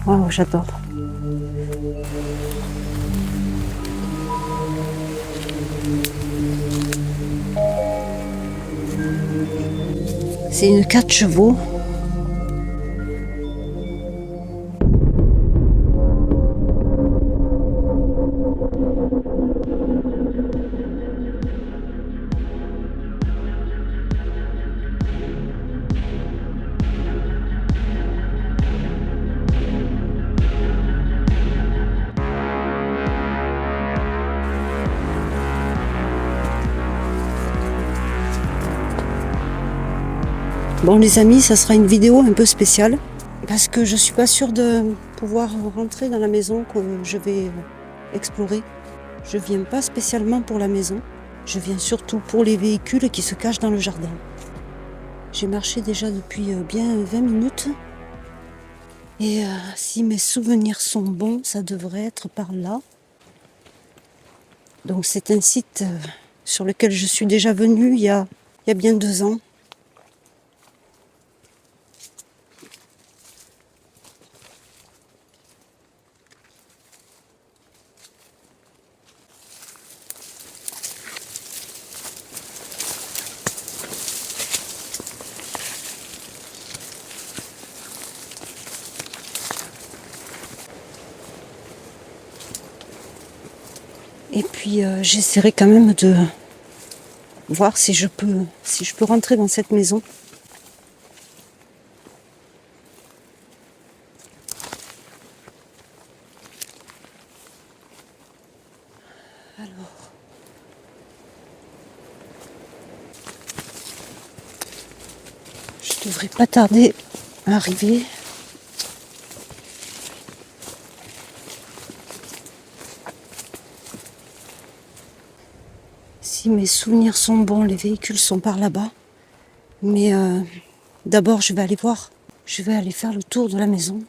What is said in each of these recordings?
Oh, j'adore. C'est une 4 chevaux. Bon les amis, ça sera une vidéo un peu spéciale parce que je suis pas sûre de pouvoir rentrer dans la maison que je vais explorer. Je viens pas spécialement pour la maison, je viens surtout pour les véhicules qui se cachent dans le jardin. J'ai marché déjà depuis bien 20 minutes et si mes souvenirs sont bons, ça devrait être par là. Donc c'est un site sur lequel je suis déjà venue il y a bien 2 ans. Et puis j'essaierai quand même de voir si je peux rentrer dans cette maison. Alors, je devrais pas tarder à arriver. Si mes souvenirs sont bons, les véhicules sont par là-bas. Mais d'abord, je vais aller voir. Je vais aller faire le tour de la maison.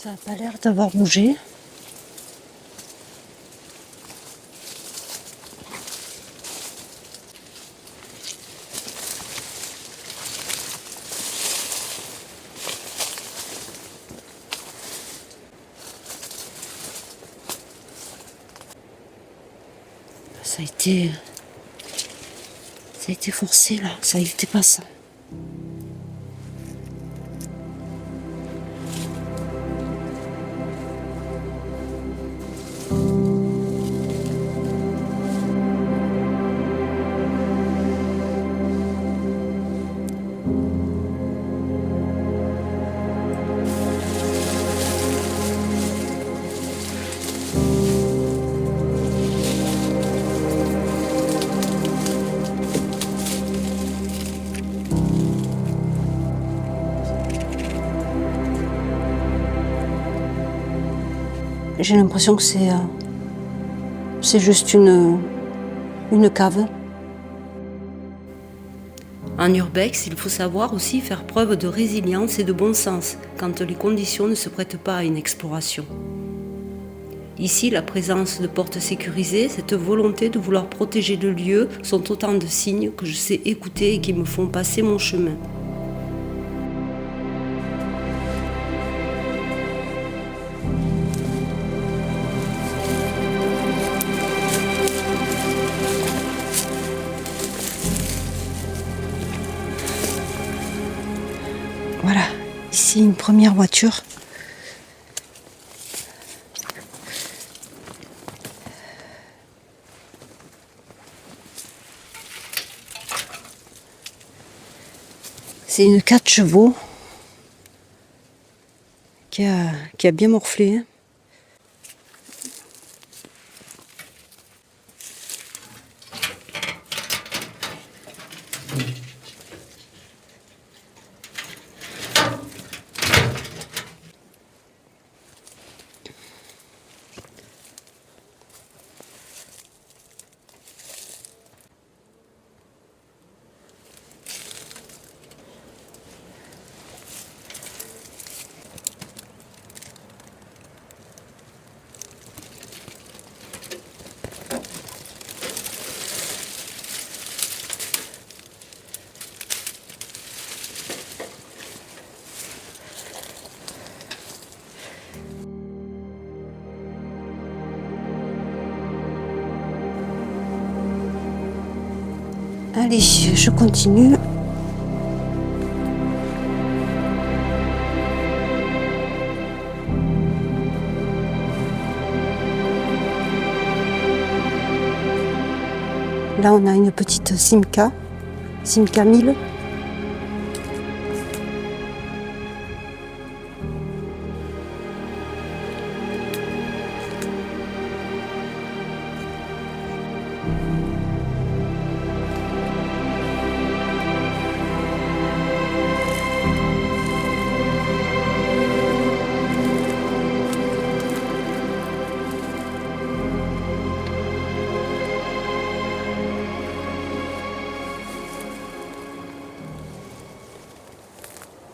Ça n'a pas l'air d'avoir bougé. Ça a été forcé là, ça n'était pas ça. J'ai l'impression que c'est juste une cave. En urbex, il faut savoir aussi faire preuve de résilience et de bon sens quand les conditions ne se prêtent pas à une exploration. Ici, la présence de portes sécurisées, cette volonté de vouloir protéger le lieu sont autant de signes que je sais écouter et qui me font passer mon chemin. Voilà, ici une première voiture. C'est une 4 chevaux qui a bien morflé. Allez, je continue. Là, on a une petite Simca 1000.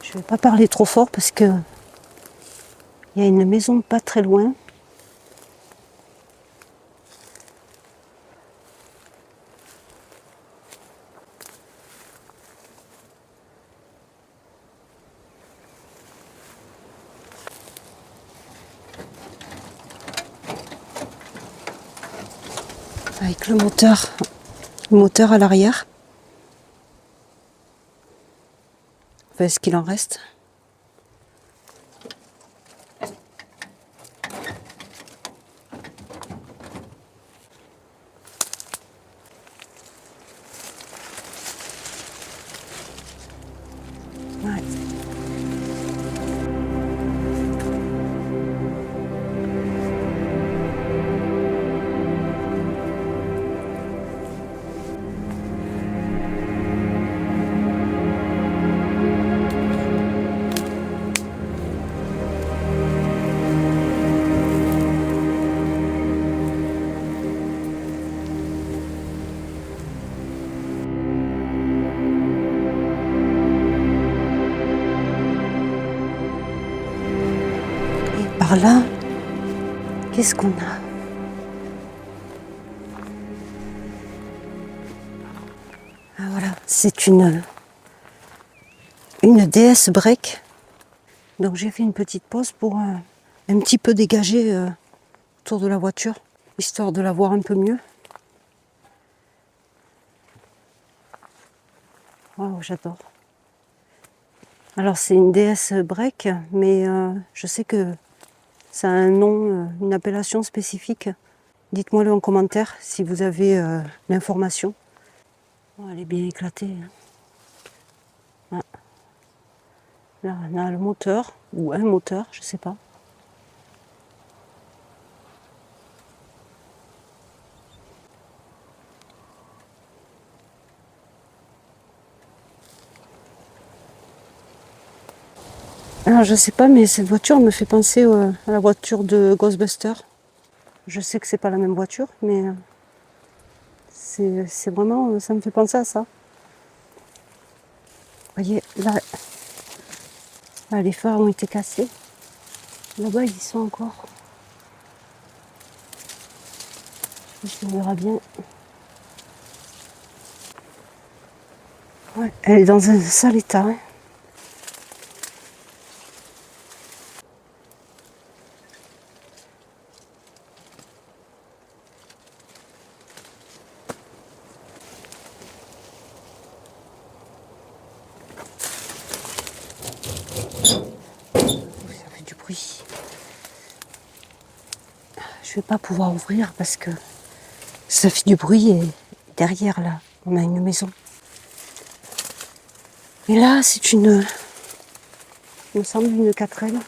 Je ne vais pas parler trop fort parce que il y a une maison pas très loin. Avec le moteur à l'arrière. Enfin, ce qu'il en reste. Ouais. Par là, qu'est-ce qu'on a? Ah voilà, c'est une DS break. Donc j'ai fait une petite pause pour un petit peu dégager autour de la voiture, histoire de la voir un peu mieux. Wow, j'adore. Alors c'est une DS break, mais je sais que ça a un nom, une appellation spécifique. Dites-moi-le en commentaire si vous avez l'information. Oh, elle est bien éclatée. Ah. Là, on a le moteur, ou un moteur, je sais pas. Alors je sais pas, mais cette voiture me fait penser à la voiture de Ghostbusters. Je sais que c'est pas la même voiture, mais c'est vraiment, ça me fait penser à ça. Vous voyez, là, les phares ont été cassés. Là-bas, ils y sont encore. Je verra bien. Ouais, elle est dans un sale état. Hein. Ça fait du bruit. Je vais pas pouvoir ouvrir parce que ça fait du bruit et derrière là, on a une maison. Et là, c'est il me semble, une 4L.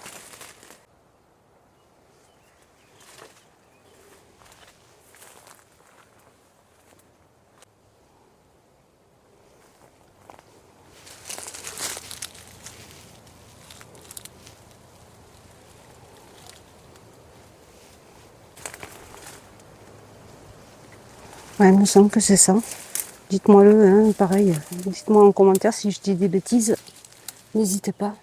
Ouais, il me semble que c'est ça. Dites-moi-le, hein, pareil. Dites-moi en commentaire si je dis des bêtises. N'hésitez pas.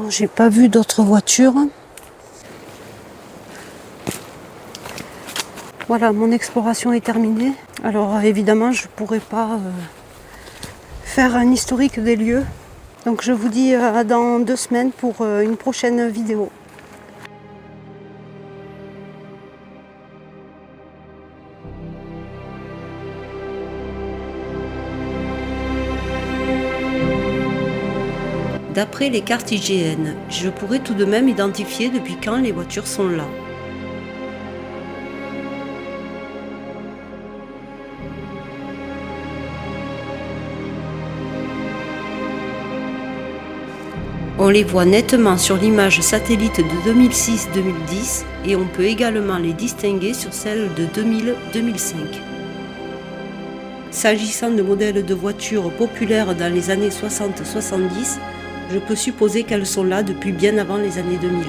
j'ai pas vu d'autres voitures. Voilà, mon exploration est terminée. Alors évidemment, je ne pourrai pas faire un historique des lieux. Donc je vous dis à dans 2 semaines pour une prochaine vidéo. D'après les cartes IGN, je pourrais tout de même identifier depuis quand les voitures sont là. On les voit nettement sur l'image satellite de 2006-2010 et on peut également les distinguer sur celle de 2000-2005. S'agissant de modèles de voitures populaires dans les années 60-70, je peux supposer qu'elles sont là depuis bien avant les années 2000.